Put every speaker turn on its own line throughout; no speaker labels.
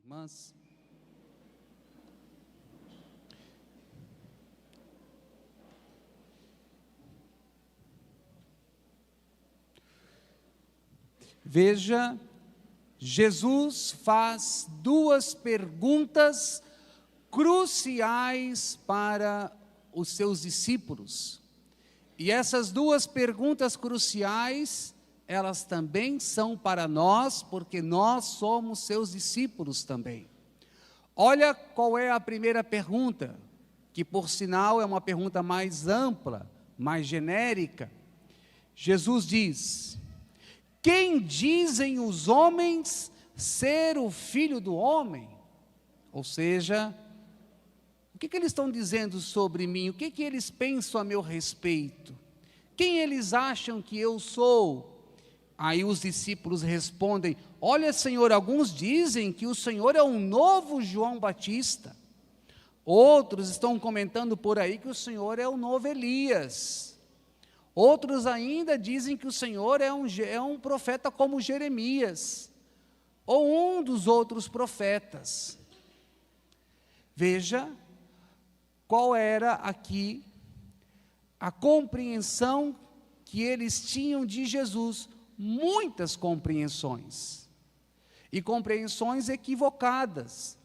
Irmãs, veja, Jesus faz duas perguntas cruciais para os seus discípulos. E essas duas perguntas cruciais, elas também são para nós, porque nós somos seus discípulos também. Olha qual é a primeira pergunta, que por sinal é uma pergunta mais ampla, mais genérica. Jesus diz: quem dizem os homens ser o Filho do Homem? Ou seja, o que eles estão dizendo sobre mim? O que eles pensam a meu respeito? Quem eles acham que eu sou? Aí os discípulos respondem: olha, Senhor, alguns dizem que o Senhor é um novo João Batista. Outros estão comentando por aí que o Senhor é o novo Elias. Outros ainda dizem que o Senhor é um profeta como Jeremias, ou um dos outros profetas. Veja qual era aqui a compreensão que eles tinham de Jesus. Muitas compreensões, e compreensões equivocadas.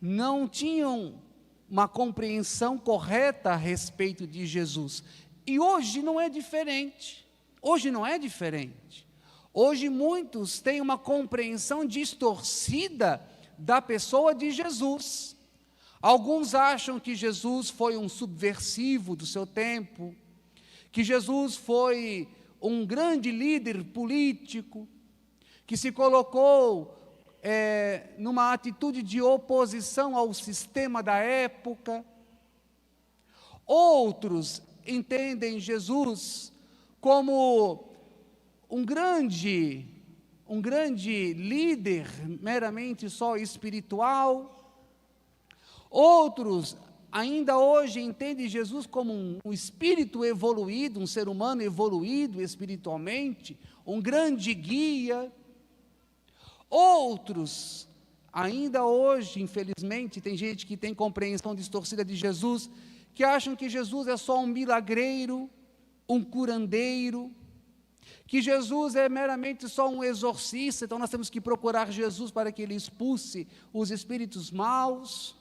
Não tinham uma compreensão correta a respeito de Jesus. E hoje não é diferente. Hoje não é diferente. Hoje muitos têm uma compreensão distorcida da pessoa de Jesus. Alguns acham que Jesus foi um subversivo do seu tempo, que Jesus foi um grande líder político, que se colocou numa atitude de oposição ao sistema da época. Outros entendem Jesus como um grande líder, meramente só espiritual. Outros ainda hoje entendem Jesus como um espírito evoluído, um ser humano evoluído espiritualmente, um grande guia. Outros, ainda hoje, infelizmente, tem gente que tem compreensão distorcida de Jesus, que acham que Jesus é só um milagreiro, um curandeiro, que Jesus é meramente só um exorcista, então nós temos que procurar Jesus para que ele expulse os espíritos maus.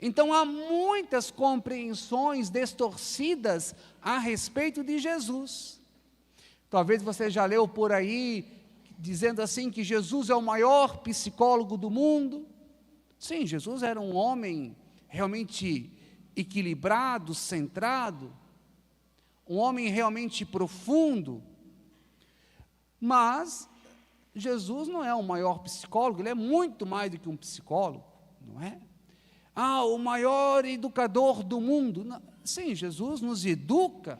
Então há muitas compreensões distorcidas a respeito de Jesus. Talvez você já leu por aí, dizendo assim que Jesus é o maior psicólogo do mundo. Sim, Jesus era um homem realmente equilibrado, centrado, um homem realmente profundo. Mas Jesus não é o maior psicólogo, ele é muito mais do que um psicólogo, não é? O maior educador do mundo. Não, sim, Jesus nos educa,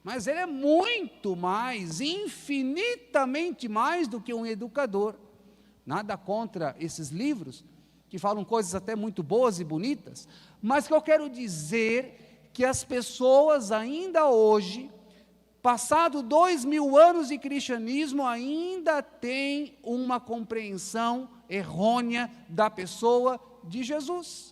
mas ele é muito mais, infinitamente mais do que um educador. Nada contra esses livros, que falam coisas até muito boas e bonitas, mas que eu quero dizer que as pessoas ainda hoje, passado 2000 anos de cristianismo, ainda têm uma compreensão errônea da pessoa de Jesus.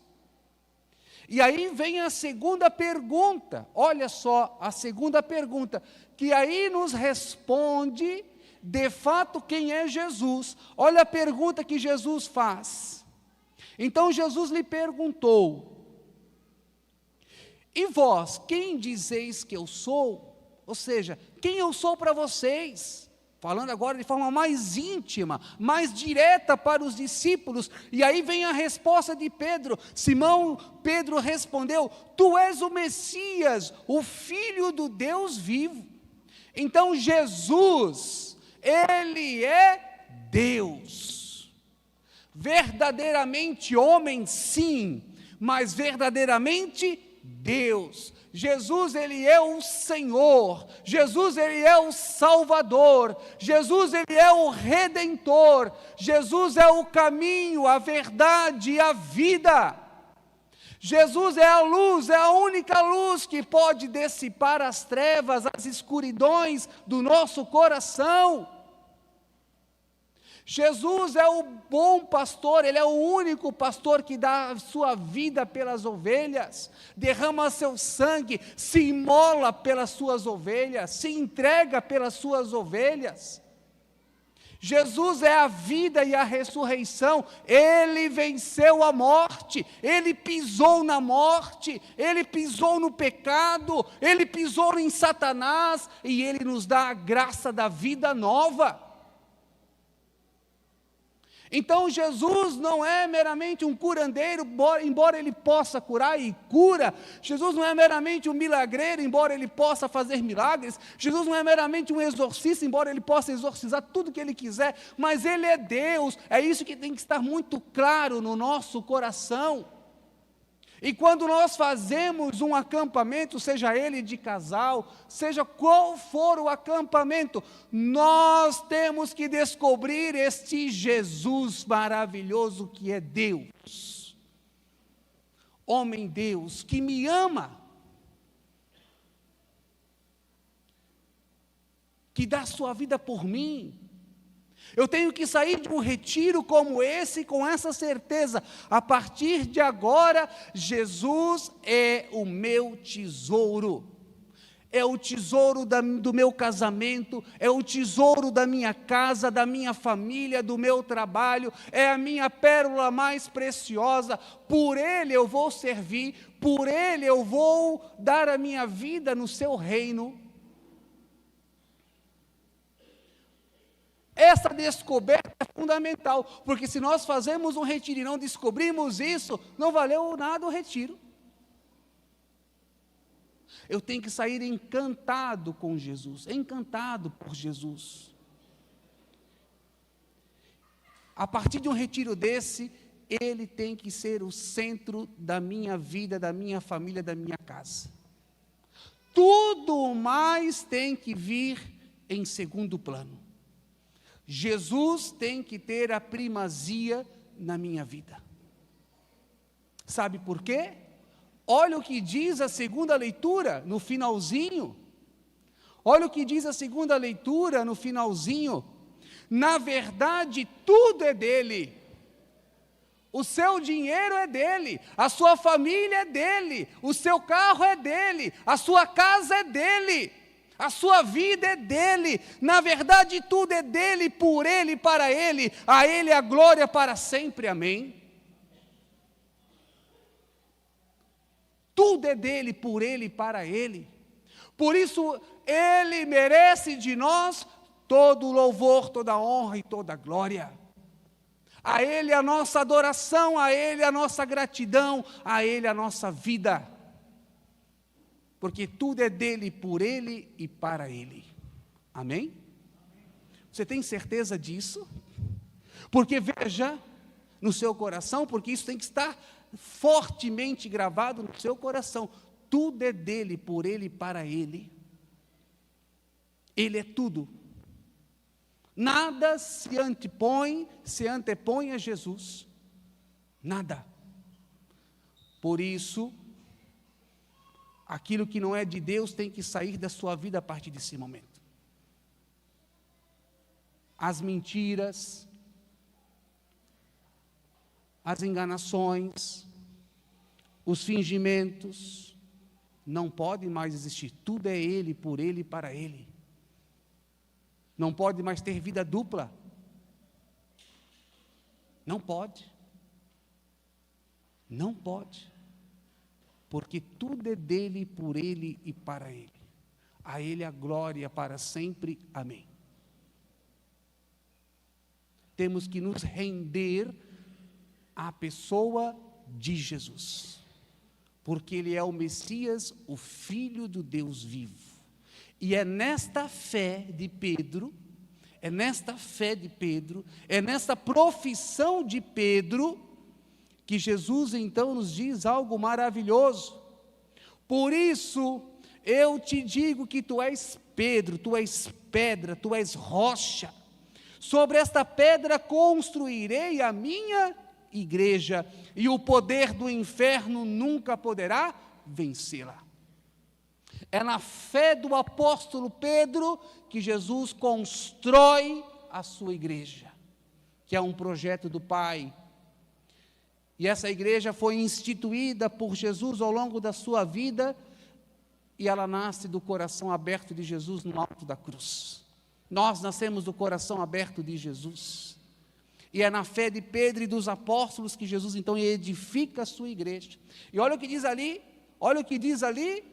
E aí vem a segunda pergunta, olha só, a segunda pergunta, que aí nos responde, de fato, quem é Jesus. Olha a pergunta que Jesus faz. Então Jesus lhe perguntou: e vós, quem dizeis que eu sou? Ou seja, quem eu sou para vocês? Falando agora de forma mais íntima, mais direta para os discípulos. E aí vem a resposta de Pedro. Pedro respondeu: tu és o Messias, o Filho do Deus vivo. Então Jesus, ele é Deus. Verdadeiramente homem, sim, mas verdadeiramente Deus. Jesus, ele é o Senhor, Jesus, ele é o Salvador, Jesus, ele é o Redentor, Jesus é o caminho, a verdade e a vida. Jesus é a luz, é a única luz que pode dissipar as trevas, as escuridões do nosso coração. Jesus é o bom pastor, Ele é o único pastor que dá a sua vida pelas ovelhas, derrama seu sangue, se imola pelas suas ovelhas, se entrega pelas suas ovelhas. Jesus é a vida e a ressurreição, Ele venceu a morte, Ele pisou na morte, Ele pisou no pecado, Ele pisou em Satanás, e Ele nos dá a graça da vida nova. Então Jesus não é meramente um curandeiro, embora Ele possa curar e cura. Jesus não é meramente um milagreiro, embora Ele possa fazer milagres. Jesus não é meramente um exorcista, embora Ele possa exorcizar tudo que Ele quiser. Mas Ele é Deus, é isso que tem que estar muito claro no nosso coração. E quando nós fazemos um acampamento, seja ele de casal, seja qual for o acampamento, nós temos que descobrir este Jesus maravilhoso que é Deus, homem Deus, que me ama, que dá sua vida por mim. Eu tenho que sair de um retiro como esse, com essa certeza, a partir de agora, Jesus é o meu tesouro, é o tesouro do meu casamento, é o tesouro da minha casa, da minha família, do meu trabalho, é a minha pérola mais preciosa, por Ele eu vou servir, por Ele eu vou dar a minha vida no seu reino. Essa descoberta é fundamental, porque se nós fazemos um retiro e não descobrimos isso, não valeu nada o retiro. Eu tenho que sair encantado com Jesus, encantado por Jesus. A partir de um retiro desse, ele tem que ser o centro da minha vida, da minha família, da minha casa. Tudo mais tem que vir em segundo plano. Jesus tem que ter a primazia na minha vida. Sabe por quê? Olha o que diz a segunda leitura no finalzinho. Olha o que diz a segunda leitura no finalzinho. Na verdade, tudo é dele. O seu dinheiro é dele, a sua família é dele, o seu carro é dele, a sua casa é dele. A sua vida é dele, na verdade tudo é dele, por ele, para ele, a ele a glória para sempre, amém? Tudo é dele, por ele, para ele, por isso ele merece de nós todo o louvor, toda a honra e toda a glória, a ele a nossa adoração, a ele a nossa gratidão, a ele a nossa vida, porque tudo é dele, por ele e para ele. Amém? Você tem certeza disso? Porque veja no seu coração, porque isso tem que estar fortemente gravado no seu coração. Tudo é dele, por ele e para ele. Ele é tudo. Nada se antepõe a Jesus. Nada. Por isso, aquilo que não é de Deus tem que sair da sua vida a partir desse momento. As mentiras, as enganações, os fingimentos, não podem mais existir. Tudo é Ele, por Ele e para Ele. Não pode mais ter vida dupla. Não pode. Não pode. Porque tudo é dele, por ele e para ele. A ele a glória para sempre. Amém. Temos que nos render à pessoa de Jesus, porque ele é o Messias, o Filho do Deus vivo. E é nesta fé de Pedro, é nesta profissão de Pedro, que Jesus então nos diz algo maravilhoso. Por isso, eu te digo que tu és Pedro, tu és pedra, tu és rocha. Sobre esta pedra construirei a minha igreja, e o poder do inferno nunca poderá vencê-la. É na fé do apóstolo Pedro que Jesus constrói a sua igreja. que é um projeto do Pai. E essa igreja foi instituída por Jesus ao longo da sua vida, e ela nasce do coração aberto de Jesus no alto da cruz. Nós nascemos do coração aberto de Jesus. E é na fé de Pedro e dos apóstolos que Jesus então edifica a sua igreja. E olha o que diz ali, olha o que diz ali: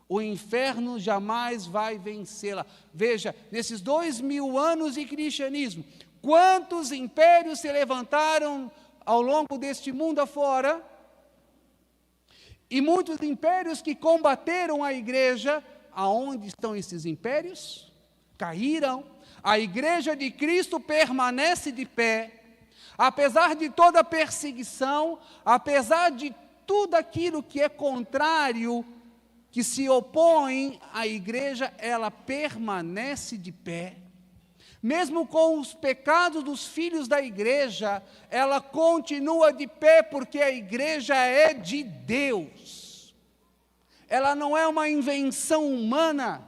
o inferno jamais vai vencê-la. Veja, nesses 2000 anos de cristianismo, quantos impérios se levantaram ao longo deste mundo afora, e muitos impérios que combateram a igreja. Aonde estão esses impérios? Caíram. A igreja de Cristo permanece de pé, apesar de toda a perseguição, apesar de tudo aquilo que é contrário, que se opõe à igreja, ela permanece de pé. Mesmo com os pecados dos filhos da igreja, ela continua de pé, porque a igreja é de Deus. Ela não é uma invenção humana,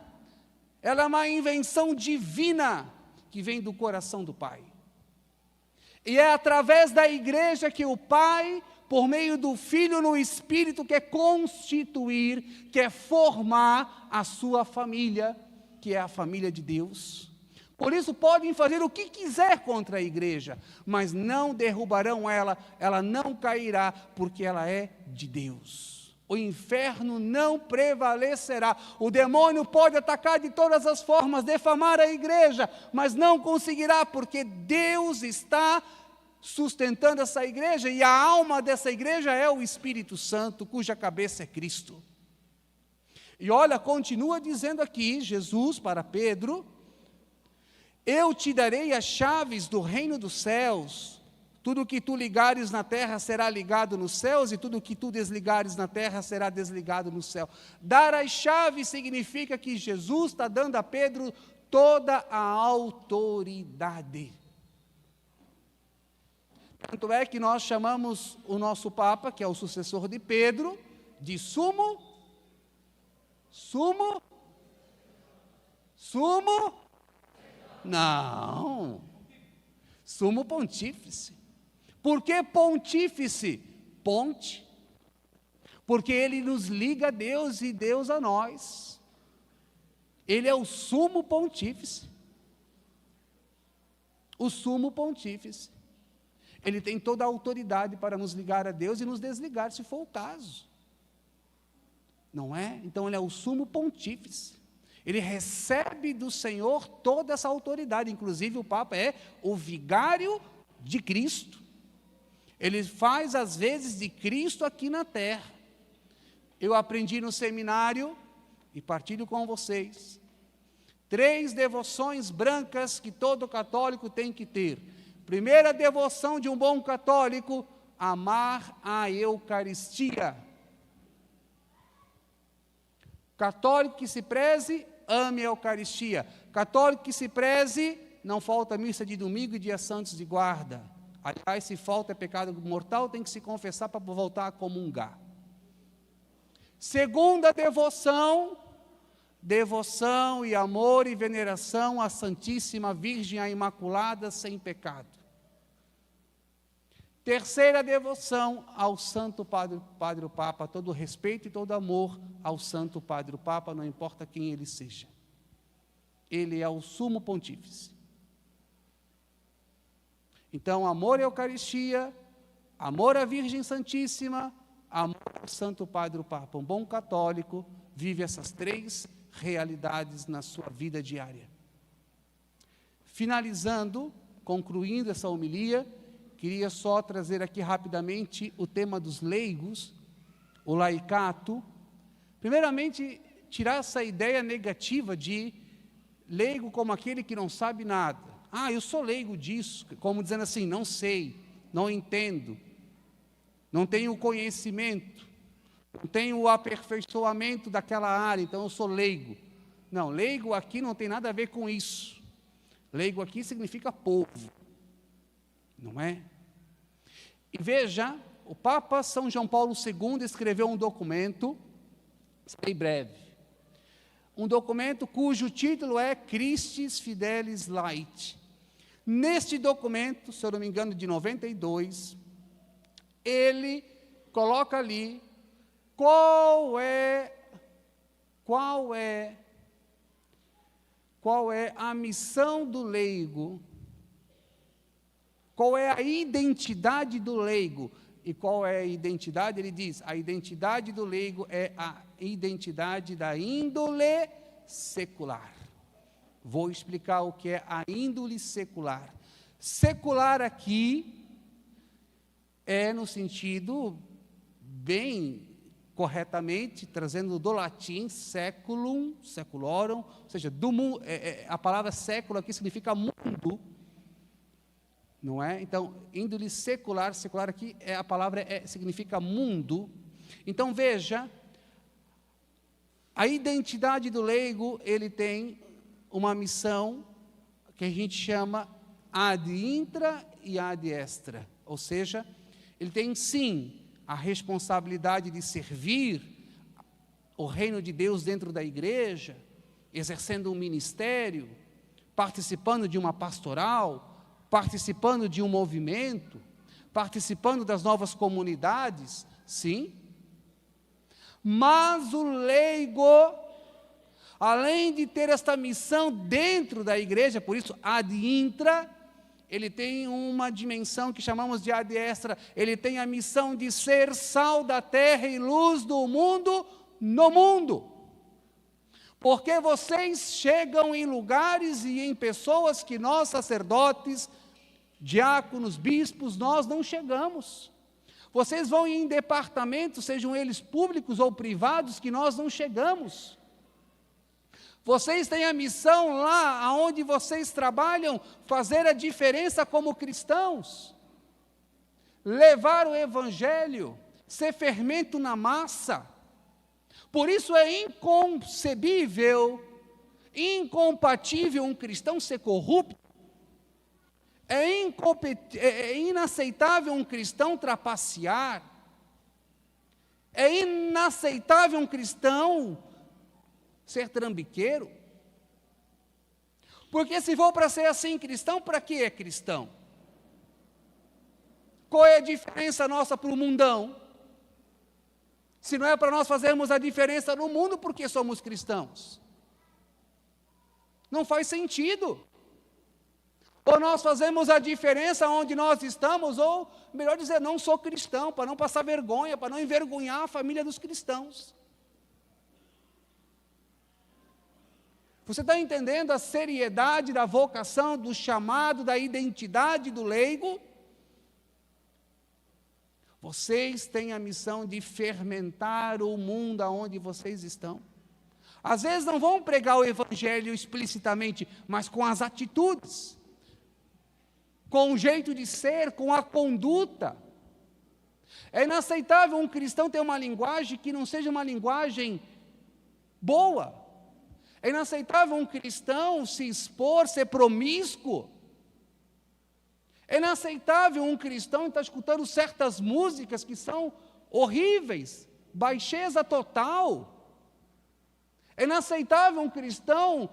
ela é uma invenção divina, que vem do coração do Pai. E é através da igreja que o Pai, por meio do Filho no Espírito, quer constituir, quer formar a sua família, que é a família de Deus. Por isso podem fazer o que quiser contra a igreja, mas não derrubarão ela, ela não cairá, porque ela é de Deus. O inferno não prevalecerá. O demônio pode atacar de todas as formas, defamar a igreja, mas não conseguirá, porque Deus está sustentando essa igreja, e a alma dessa igreja é o Espírito Santo, cuja cabeça é Cristo. E olha, continua dizendo aqui, Jesus para Pedro: eu te darei as chaves do reino dos céus. Tudo que tu ligares na terra será ligado nos céus, e tudo que tu desligares na terra será desligado no céu. Dar as chaves significa que Jesus está dando a Pedro toda a autoridade. Tanto é que nós chamamos o nosso Papa, que é o sucessor de Pedro, de sumo Não, sumo pontífice. Por que pontífice? Ponte. Porque ele nos liga a Deus e Deus a nós. Ele é o sumo pontífice. O sumo pontífice. Ele tem toda a autoridade para nos ligar a Deus e nos desligar, se for o caso. Não é? Então ele é o sumo pontífice. Ele recebe do Senhor toda essa autoridade. Inclusive o Papa é o vigário de Cristo. Ele faz as vezes de Cristo aqui na terra. Eu aprendi no seminário, e partilho com vocês, 3 devoções brancas que todo católico tem que ter. Primeira devoção de um bom católico: amar a Eucaristia. Católico que se preze, ame a Eucaristia. Católico que se preze, não falta missa de domingo e dia santos de guarda. Aliás, se falta é pecado mortal, tem que se confessar para voltar a comungar. Segunda devoção, devoção e amor e veneração à Santíssima Virgem, à Imaculada, sem pecado. Terceira devoção, ao Santo Padre o Papa, todo respeito e todo amor ao Santo Padre o Papa, não importa quem ele seja. Ele é o sumo pontífice. Então, amor à Eucaristia, amor à Virgem Santíssima, amor ao Santo Padre o Papa. Um bom católico vive essas 3 realidades na sua vida diária. Finalizando, concluindo essa homilia, queria só trazer aqui rapidamente o tema dos leigos, o laicato. Primeiramente, tirar essa ideia negativa de leigo como aquele que não sabe nada. Ah, eu sou leigo disso, como dizendo assim, não sei, não entendo, não tenho conhecimento, não tenho o aperfeiçoamento daquela área, então eu sou leigo. Não, leigo aqui não tem nada a ver com isso. Leigo aqui significa povo, não é? E veja, o Papa São João Paulo II escreveu um documento, serei breve, um documento cujo título é Christis Fidelis Lait. Neste documento, se eu não me engano, de 92, ele coloca ali qual é a missão do leigo, qual é a identidade do leigo. E qual é a identidade? Ele diz, a identidade do leigo é a identidade da índole secular. Vou explicar o que é a índole secular. Secular aqui é no sentido bem corretamente, trazendo do latim seculum, seculorum, ou seja, a palavra século aqui significa mundo, não é? Então, índole secular, secular aqui, a palavra significa mundo. Então, veja, a identidade do leigo, ele tem uma missão que a gente chama ad intra e ad extra, ou seja, ele tem sim a responsabilidade de servir o reino de Deus dentro da igreja, exercendo um ministério, participando de uma pastoral, participando de um movimento, participando das novas comunidades, sim. Mas o leigo, além de ter esta missão dentro da igreja, por isso ad intra, ele tem uma dimensão que chamamos de ad extra, ele tem a missão de ser sal da terra e luz do mundo no mundo. Porque vocês chegam em lugares e em pessoas que nós, sacerdotes, diáconos, bispos, nós não chegamos. Vocês vão em departamentos, sejam eles públicos ou privados, que nós não chegamos. Vocês têm a missão lá onde vocês trabalham, fazer a diferença como cristãos, levar o evangelho, ser fermento na massa. Por isso é inconcebível, incompatível um cristão ser corrupto, é inaceitável um cristão trapacear, é inaceitável um cristão ser trambiqueiro, porque se for para ser assim cristão, para que é cristão? Qual é a diferença nossa para o mundão? Se não é para nós fazermos a diferença no mundo, porque somos cristãos? Não faz sentido. Ou nós fazemos a diferença onde nós estamos, ou, melhor dizer, não sou cristão, para não passar vergonha, para não envergonhar a família dos cristãos. Você está entendendo a seriedade da vocação, do chamado, da identidade do leigo? Vocês têm a missão de fermentar o mundo aonde vocês estão. Às vezes não vão pregar o evangelho explicitamente, mas com as atitudes, com o jeito de ser, com a conduta. É inaceitável um cristão ter uma linguagem que não seja uma linguagem boa. É inaceitável um cristão se expor, ser promíscuo. É inaceitável um cristão estar escutando certas músicas que são horríveis, baixeza total. É inaceitável um cristão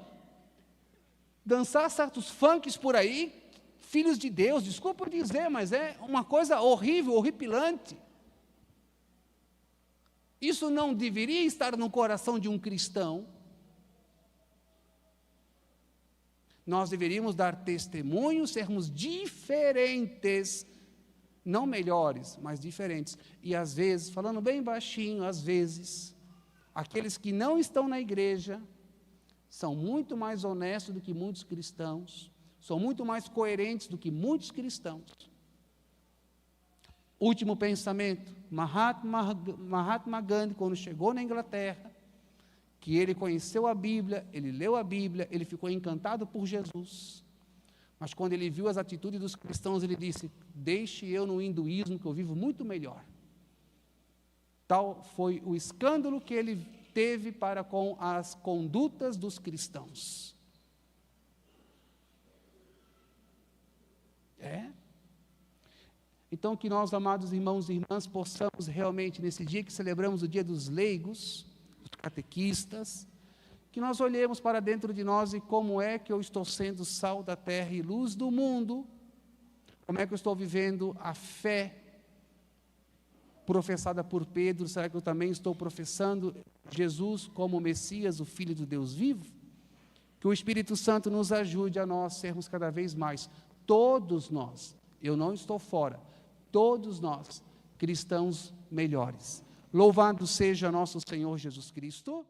dançar certos funks por aí, filhos de Deus, desculpa dizer, mas é uma coisa horrível, horripilante. Isso não deveria estar no coração de um cristão. Nós deveríamos dar testemunho, sermos diferentes, não melhores, mas diferentes. E às vezes, falando bem baixinho, às vezes, aqueles que não estão na igreja são muito mais honestos do que muitos cristãos, são muito mais coerentes do que muitos cristãos. Último pensamento, Mahatma Gandhi, quando chegou na Inglaterra, que ele conheceu a Bíblia, ele leu a Bíblia, ele ficou encantado por Jesus. Mas quando ele viu as atitudes dos cristãos, ele disse: deixe eu no hinduísmo, que eu vivo muito melhor. Tal foi o escândalo que ele teve para com as condutas dos cristãos. Então, que nós, amados irmãos e irmãs, possamos realmente, nesse dia que celebramos o dia dos leigos, dos catequistas, que nós olhemos para dentro de nós e como é que eu estou sendo sal da terra e luz do mundo, como é que eu estou vivendo a fé professada por Pedro. Será que eu também estou professando Jesus como Messias, o Filho do Deus vivo? Que o Espírito Santo nos ajude a nós sermos cada vez mais, todos nós, eu não estou fora, todos nós, cristãos melhores. Louvado seja nosso Senhor Jesus Cristo.